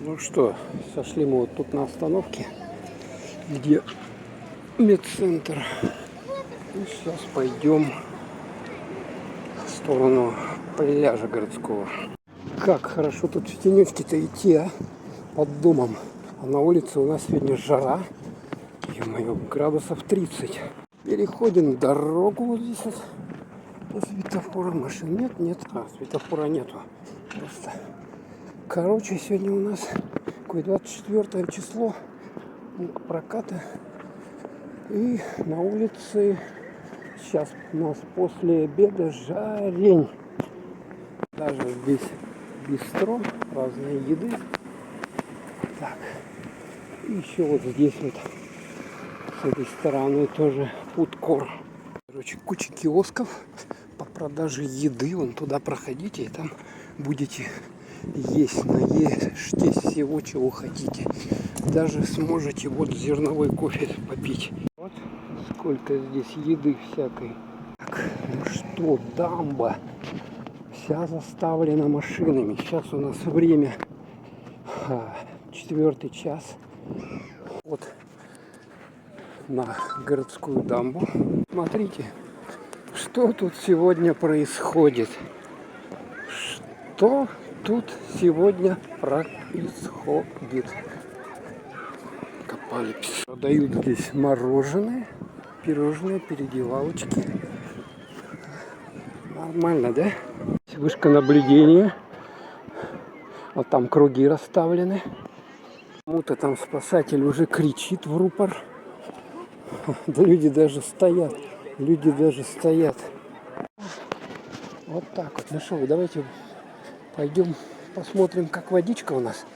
Ну что, сошли мы вот тут на остановке, где медцентр. И сейчас пойдем в сторону пляжа городского. Как хорошо тут в тенечке-то идти, а? Под домом. А на улице у нас сегодня жара. Ё-моё, градусов 30. Переходим дорогу вот здесь вот. По светофору машин нет. Светофора нету. Просто. Короче, сегодня у нас какое 24 число проката. И на улице сейчас у нас после обеда жарень. Даже здесь бистро, разные еды. Так. И еще вот здесь вот с этой стороны тоже фудкор. Короче, куча киосков по продаже еды. Вон туда проходите и там будете есть, наешьтесь всего, чего хотите. Даже сможете вот зерновой кофе попить. Вот сколько здесь еды всякой. Так, ну что, дамба вся заставлена машинами. Сейчас у нас время 4 час. Вот на городскую дамбу. Смотрите, что тут сегодня происходит. Что тут сегодня происходит? Копалипс. Продают здесь мороженое, пирожные, переделалочки. Нормально, да? Вышка наблюдения. Вот там круги расставлены. Кому-то там спасатель уже кричит в рупор. Да люди даже стоят. Вот так вот. Ну что, давайте пойдем посмотрим, как водичка у нас.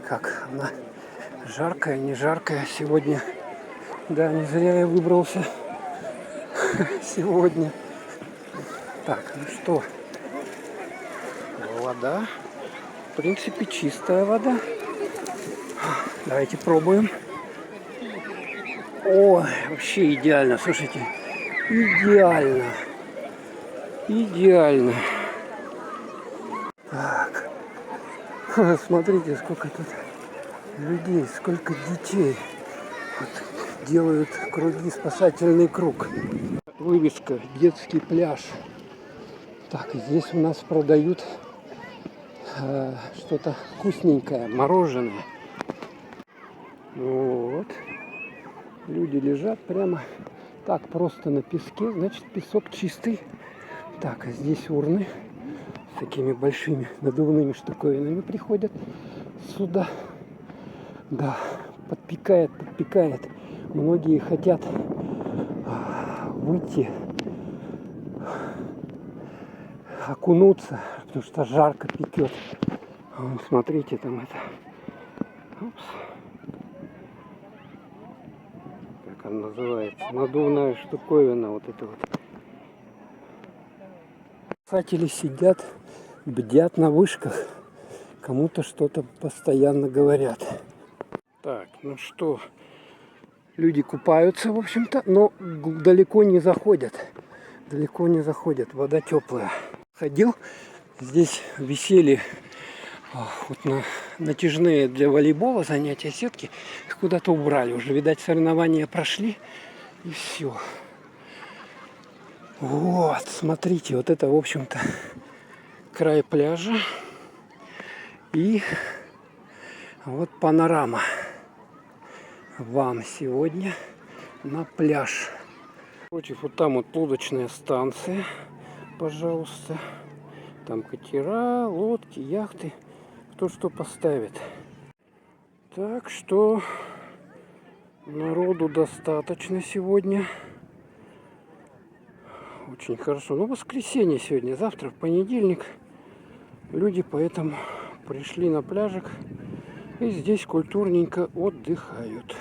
Как она жаркая, не жаркая сегодня. Да, не зря я выбрался сегодня. Так, ну что, вода. В принципе, чистая вода. Давайте пробуем. Ой, вообще идеально, слушайте. Идеально. Так. Смотрите, сколько тут людей, сколько детей. Вот делают круги, спасательный круг. Вывеска «Детский пляж». Так, здесь у нас продают что-то вкусненькое, мороженое. Вот. Люди лежат прямо так просто на песке. Значит, песок чистый. Так, а здесь урны с такими большими надувными штуковинами приходят сюда. Да, подпекает. Многие хотят выйти, окунуться, потому что жарко пекет. Смотрите, там это. Упс. Как она называется? Надувная штуковина, вот это вот. Спасатели сидят, бдят на вышках. Кому-то что-то постоянно говорят. Так, ну что, люди купаются, в общем-то, но далеко не заходят. Вода теплая. Ходил, здесь висели вот натяжные для волейбола занятия сетки. Их куда-то убрали. Уже, видать, соревнования прошли. И все. Вот, смотрите, вот это, в общем-то, край пляжа. И вот панорама вам сегодня на пляж. Против вот там вот лодочная станция, пожалуйста. Там катера, лодки, яхты. Кто что поставит. Так что народу достаточно сегодня. Очень хорошо. Ну, воскресенье сегодня, завтра в понедельник. Люди поэтому пришли на пляжик и здесь культурненько отдыхают.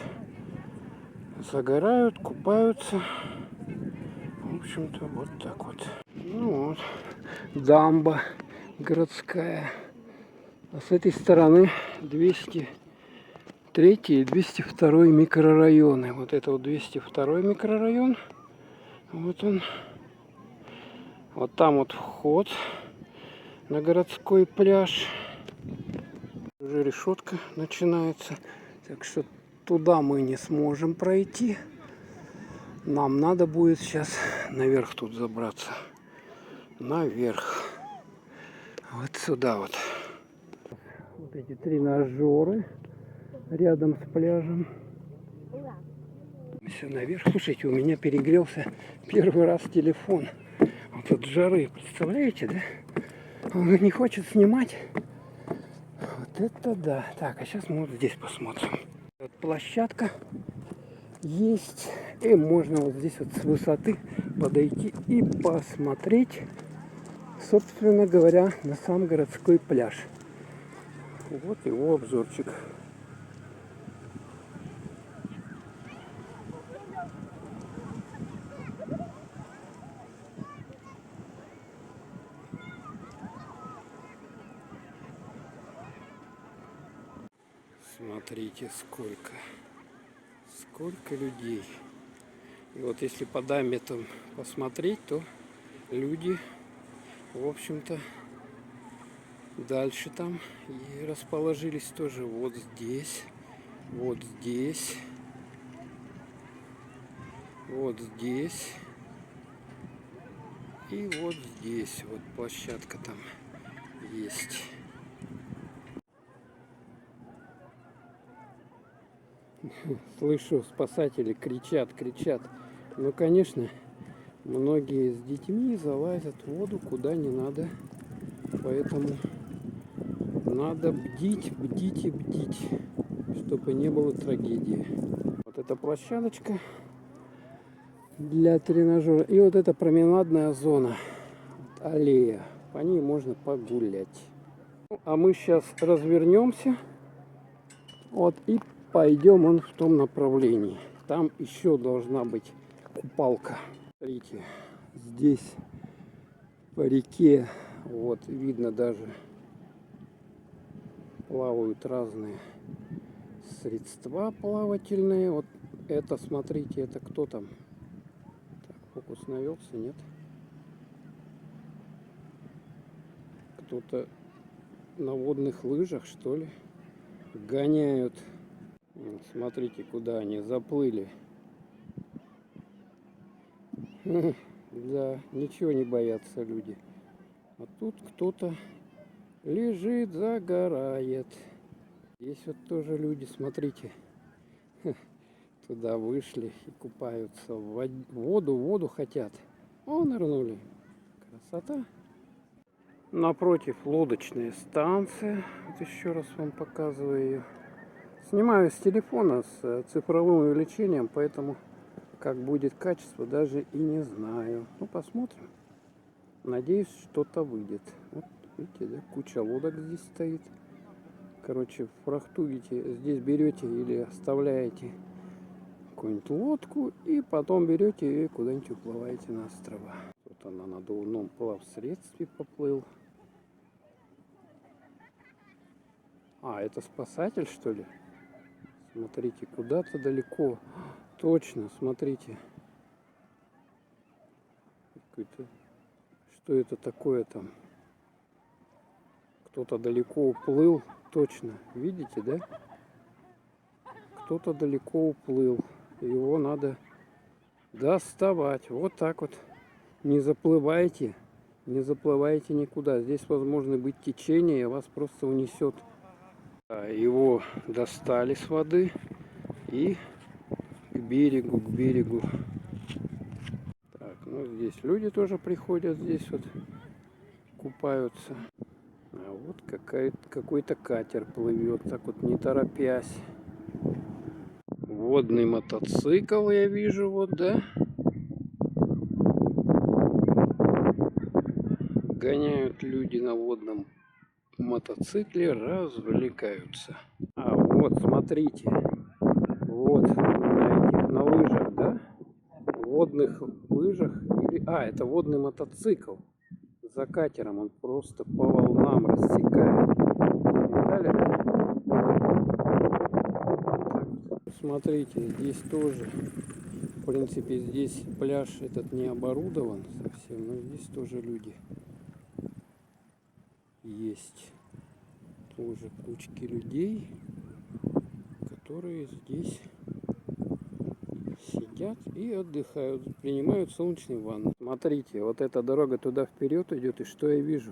Загорают, купаются. В общем-то, вот так вот. Ну вот, дамба городская. А с этой стороны 203 и 202 микрорайоны. Вот это вот 202 микрорайон. Вот он. Вот там вот вход на городской пляж. Уже решетка начинается. Так что туда мы не сможем пройти. Нам надо будет сейчас наверх тут забраться. Наверх. Вот сюда вот. Вот эти тренажеры рядом с пляжем. Все наверх. Слушайте, у меня перегрелся первый раз телефон. Вот от жары, представляете, да? Он не хочет снимать. Вот это да. Так, а сейчас мы вот здесь посмотрим. Вот площадка есть. И можно вот здесь вот с высоты подойти и посмотреть, собственно говоря, на сам городской пляж. Вот его обзорчик. Смотрите, сколько людей. И вот если по даме там посмотреть, то люди, в общем-то, дальше там и расположились тоже вот здесь, вот здесь, вот здесь и вот здесь. Вот площадка там есть. Слышу, спасатели кричат. Ну, конечно, многие с детьми залазят в воду куда не надо. Поэтому надо бдить, чтобы не было трагедии. Вот эта площадочка для тренажера. И вот эта променадная зона. Вот аллея. По ней можно погулять. Ну, а мы сейчас развернемся. Вот и пойдем он в том направлении. Там еще должна быть купалка. Смотрите, здесь по реке, вот видно даже плавают разные средства плавательные. Вот это, смотрите, это кто там? Так, фокус навелся, нет? Кто-то на водных лыжах, что ли, гоняют. Смотрите, куда они заплыли. Да, ничего не боятся люди. А тут кто-то лежит, загорает. Здесь вот тоже люди, смотрите, туда вышли и купаются в воду хотят. О, нырнули. Красота. Напротив лодочная станция. Вот еще раз вам показываю ее. Снимаю с телефона с цифровым увеличением, поэтому как будет качество, даже и не знаю. Ну, посмотрим. Надеюсь, что-то выйдет. Вот, видите, да, куча лодок здесь стоит. Короче, фрахтуете, здесь берете или оставляете какую-нибудь лодку, и потом берете и куда-нибудь уплываете на острова. Вот она на надувном плавсредстве поплыл. А, это спасатель, что ли? Смотрите, куда-то далеко. Точно, смотрите. Что это такое там? Кто-то далеко уплыл. Точно. Видите, да? Кто-то далеко уплыл. Его надо доставать. Вот так вот. Не заплывайте. Не заплывайте никуда. Здесь возможно быть течение, вас просто унесет. Его достали с воды и к берегу. Так, ну здесь люди тоже приходят, здесь вот купаются. А вот какой-то катер плывет, так вот не торопясь. Водный мотоцикл я вижу, вот, да? Гоняют люди на водном мотоцикле, развлекаются. А вот, смотрите, вот на лыжах, да? Водных лыжах. Это водный мотоцикл. За катером он просто по волнам рассекает. Видали, да? Смотрите, здесь тоже, в принципе, здесь пляж этот не оборудован совсем, но здесь тоже люди есть. Тоже тоже кучки людей, которые здесь сидят и отдыхают, принимают солнечные ванны. Смотрите, вот эта дорога туда вперед идет, и что я вижу?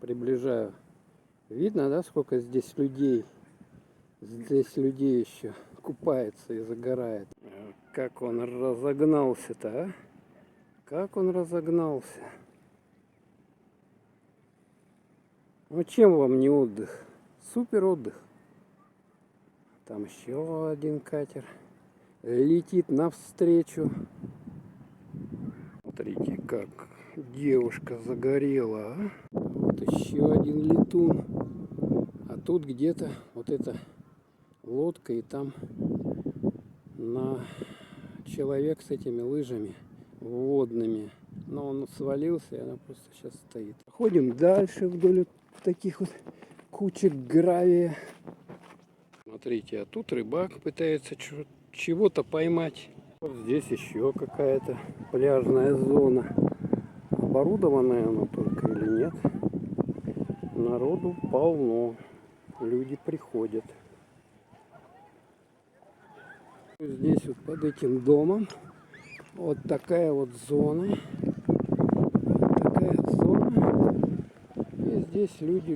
Приближаю. Видно, да, сколько здесь людей? Здесь людей еще купается и загорает. Как он разогнался-то, а? Как он разогнался? Ну чем вам не отдых? Супер отдых. Там еще один катер летит навстречу. Смотрите, как девушка загорела, а? Вот еще один летун. А тут где-то вот эта лодка, и там на человек с этими лыжами водными. Но он свалился, и она просто сейчас стоит. Ходим дальше вдоль вот таких вот кучек гравия. Смотрите, а тут рыбак пытается чего-то поймать. Вот здесь еще какая-то пляжная зона. Оборудованная она только или нет? Народу полно. Люди приходят. Здесь вот под этим домом вот такая вот зона. Такая зона. И здесь люди.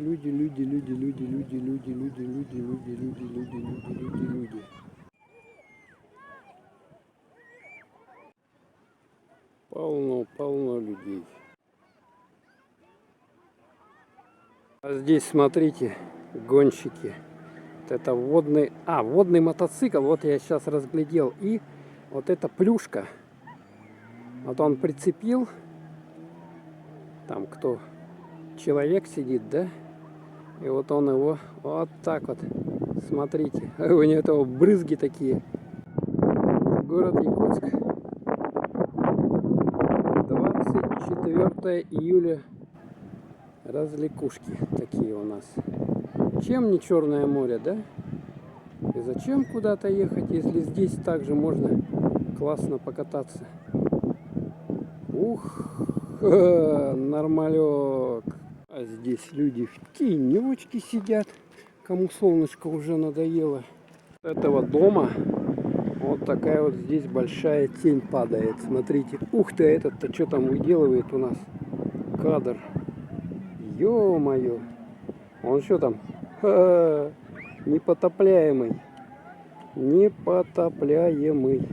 Полно людей. А здесь, смотрите, гонщики. Вот это водный мотоцикл. Вот я сейчас разглядел. И вот эта плюшка. Вот он прицепил. Там кто? Человек сидит, да? И вот он его вот так вот. Смотрите. У него брызги такие. Город Якутск. 24 июля. Развлекушки такие у нас. Чем не Черное море, да? И зачем куда-то ехать, если здесь также можно классно покататься? Ух, нормалек. А здесь люди в тенечке сидят, кому солнышко уже надоело. С этого дома вот такая вот здесь большая тень падает. Смотрите. Ух ты, этот-то что там выделывает у нас? Кадр. Ё-моё. Он что там? Непотопляемый. Непотопляемый.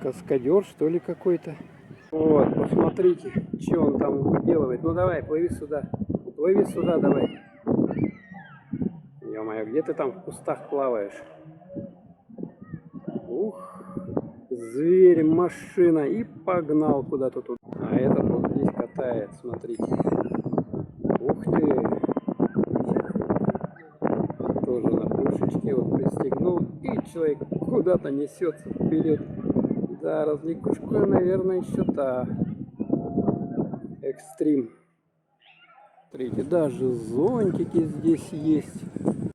Каскадер, что ли, какой-то. Вот, посмотрите, что он там выделывает. Ну давай, плыви сюда. Плыви сюда, давай. Ё-моё, где ты там в кустах плаваешь? Ух, зверь, машина. И погнал куда-то тут. А этот вот здесь катает, смотрите. Ух ты. Тоже на пушечке вот пристегнул. И человек куда-то несется вперед. Да, развлекушка, наверное, еще та. Экстрим. Смотрите, даже зонтики здесь есть.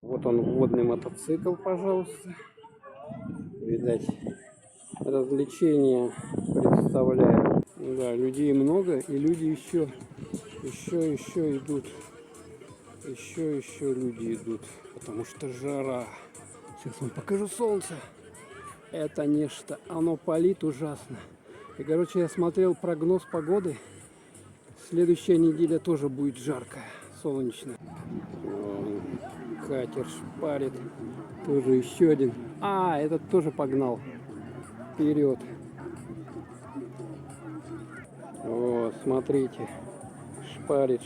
Вот он, водный мотоцикл, пожалуйста. Видать, развлечения представляют. Да, людей много, и люди еще идут. Еще люди идут, потому что жара. Сейчас вам покажу солнце. Это нечто, оно палит ужасно. И, короче, я смотрел прогноз погоды. Следующая неделя тоже будет жаркая, солнечная. Вон, катер шпарит. Тоже еще один. А, этот тоже погнал вперед. Вот, смотрите. Шпарит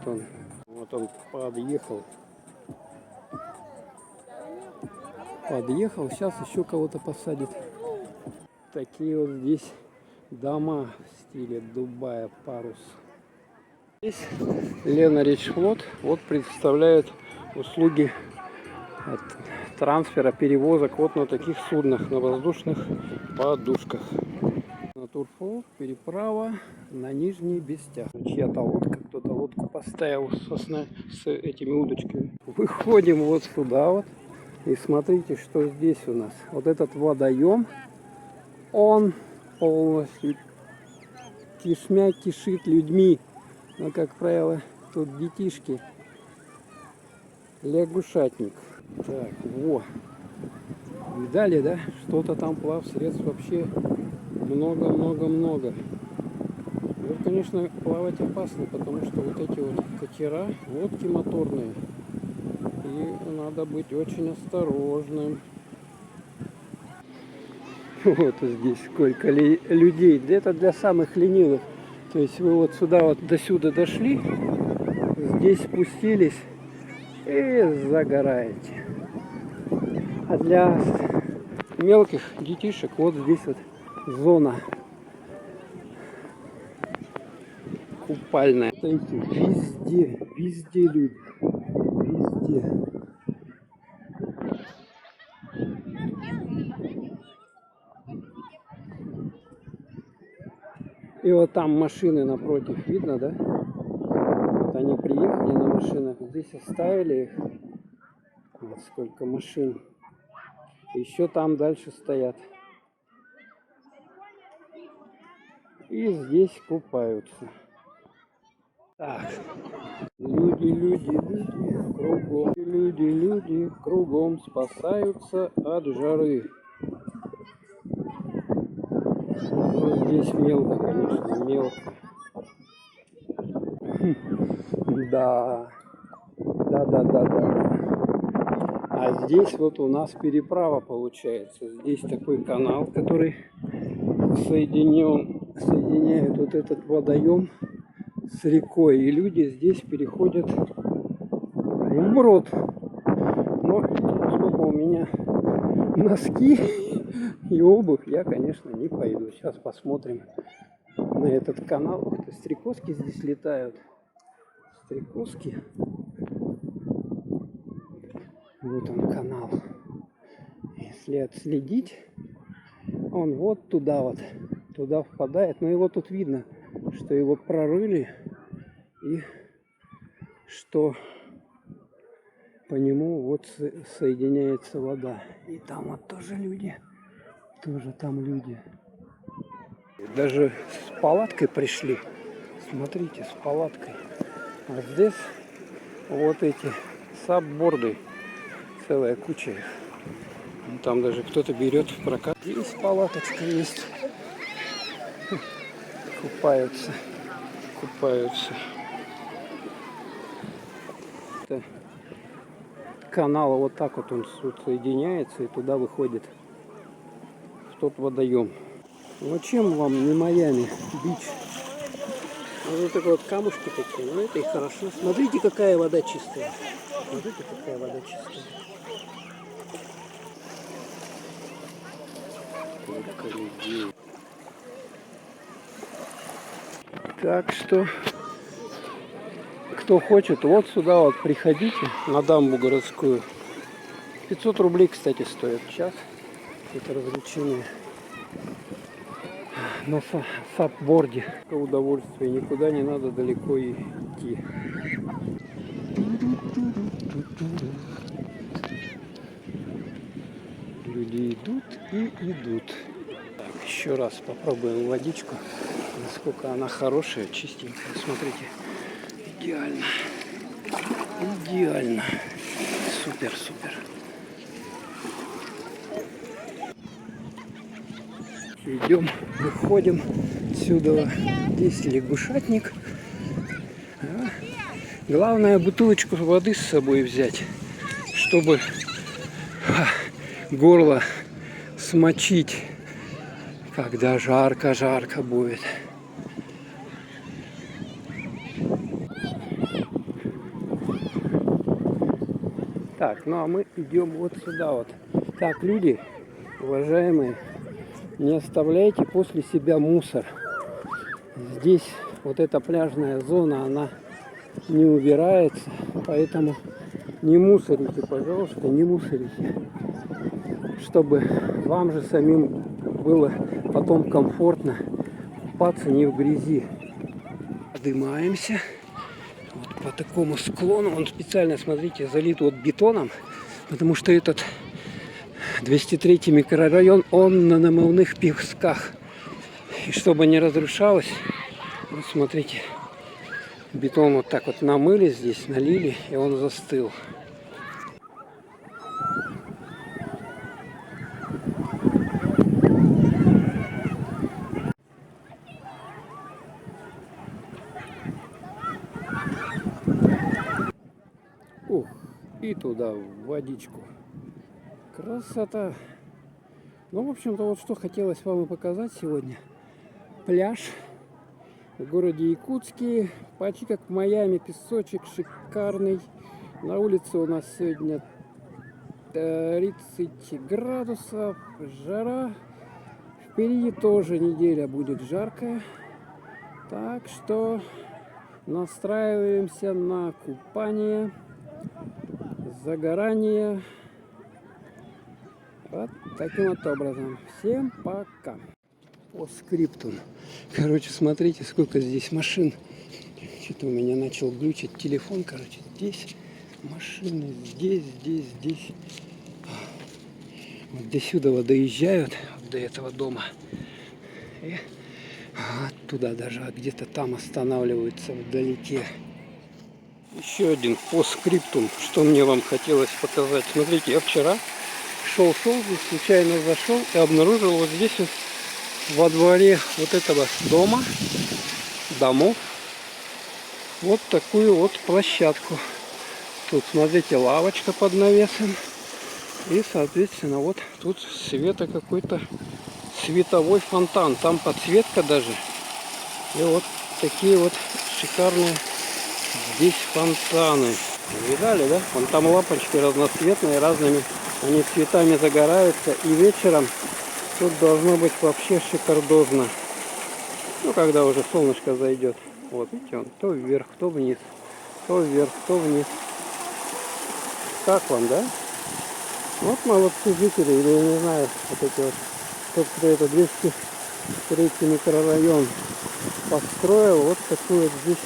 он. Вот он подъехал. Сейчас еще кого-то посадит. Такие вот здесь дома в стиле Дубая, парус. Здесь Лена Речфлот вот представляет услуги от трансфера, перевозок вот на таких суднах, на воздушных подушках. На Турфол переправа на Нижний Бестях. Чья-то лодка, кто-то лодку поставил с этими удочками. Выходим вот сюда вот. И смотрите, что здесь у нас. Вот этот водоем, он полностью кишмя кишит людьми. Но, как правило, тут детишки Лягушатник. Так, во. Видали, да? Что-то там плавсредств вообще много-много-много. Ну, конечно, плавать опасно, потому что вот эти вот катера, лодки моторные. И надо быть очень осторожным. Вот здесь сколько людей. Это для самых ленивых. То есть вы вот сюда вот до сюда дошли, здесь спустились и загораете. А для мелких детишек вот здесь вот зона купальная. Везде, везде люди. Везде. И вот там машины напротив, видно, да? Вот они приехали на машинах, здесь оставили их. Вот сколько машин. Еще там дальше стоят. И здесь купаются. Так. Люди кругом. Люди кругом спасаются от жары. Ну, здесь мелко, конечно, мелко. Да. Да. А здесь вот у нас переправа получается. Здесь такой канал, который соединяет вот этот водоем с рекой. И люди здесь переходят вброд. Но поскольку у меня носки и обувь, я, конечно, не пойду. Сейчас посмотрим на этот канал. Ух ты, стрекозки здесь летают. Стрекозки. Вот он канал. Если отследить, он вот туда впадает. Но его тут видно, что его прорыли и что по нему вот соединяется вода. И там вот тоже люди. Тоже там люди. Даже с палаткой пришли. Смотрите, с палаткой. А здесь вот эти сабборды. Целая куча их. Там даже кто-то берет в прокат. Здесь палаточка есть. Купаются. Это канал вот так вот он соединяется и туда выходит в тот водоем. Ну чем вам не Майами Бич? Вот такие вот камушки такие, ну это и хорошо. Смотрите, какая вода чистая. Смотрите, какая вода чистая. Сколько людей. Так что, кто хочет, вот сюда вот приходите, на дамбу городскую. 500 рублей, кстати, стоит час. Это развлечение. На сапборде. Удовольствие. Никуда не надо далеко идти. Люди идут и идут. Так, еще раз попробуем водичку. Насколько она хорошая, чистенькая. Смотрите. Идеально. Идеально. Супер. Идем, выходим отсюда. Здесь лягушатник. Главное бутылочку воды с собой взять, чтобы горло смочить, когда жарко будет. Так, ну а мы идем вот сюда вот. Так, люди, уважаемые, не оставляйте после себя мусор. Здесь вот эта пляжная зона, она не убирается, поэтому не мусорите, пожалуйста, не мусорите, чтобы вам же самим было потом комфортно купаться не в грязи. Поднимаемся вот по такому склону, он специально, смотрите, залит вот бетоном, потому что этот 203 микрорайон, он на намывных песках. И чтобы не разрушалось, вот смотрите, бетон вот так вот намыли здесь, налили, и он застыл. Ух, и туда, в водичку. Красота. Ну, в общем-то, вот что хотелось вам и показать сегодня. Пляж в городе Якутске. Почти как в Майами, песочек шикарный. На улице у нас сегодня 30 градусов, жара. Впереди тоже неделя будет жаркая. Так что настраиваемся на купание, загорание. Вот таким вот образом. Всем пока. По скрипту. Короче, смотрите, сколько здесь машин. Что-то у меня начал глючить телефон. Короче, здесь машины, здесь. Вот до сюда вот доезжают, вот до этого дома. И оттуда даже где-то там останавливаются вдалеке. Еще один по скрипту, что мне вам хотелось показать. Смотрите, я вчера шел здесь, случайно зашел и обнаружил вот здесь вот во дворе вот этого домов, вот такую вот площадку. Тут, смотрите, лавочка под навесом. И, соответственно, вот тут какой-то световой фонтан. Там подсветка даже. И вот такие вот шикарные здесь фонтаны. Видали, да? Вон там лампочки разноцветные, разными они цветами загораются. И вечером тут должно быть вообще шикардозно. Ну, когда уже солнышко зайдет. Вот, видите, он то вверх, то вниз. То вверх, то вниз. Как вам, да? Вот молодцы жители, или я не знаю, вот эти вот, кто это 203 микрорайон построил, вот такую вот здесь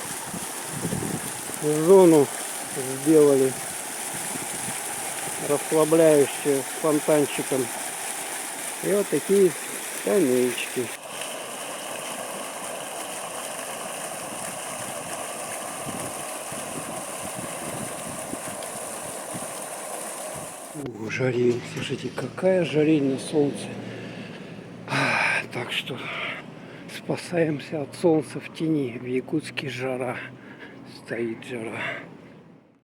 зону сделали, расслабляющую, с фонтанчиком. И вот такие скамеечки. Жарень, слушайте, какая жарень на солнце. Так что спасаемся от солнца в тени. В Якутске жара, стоит жара.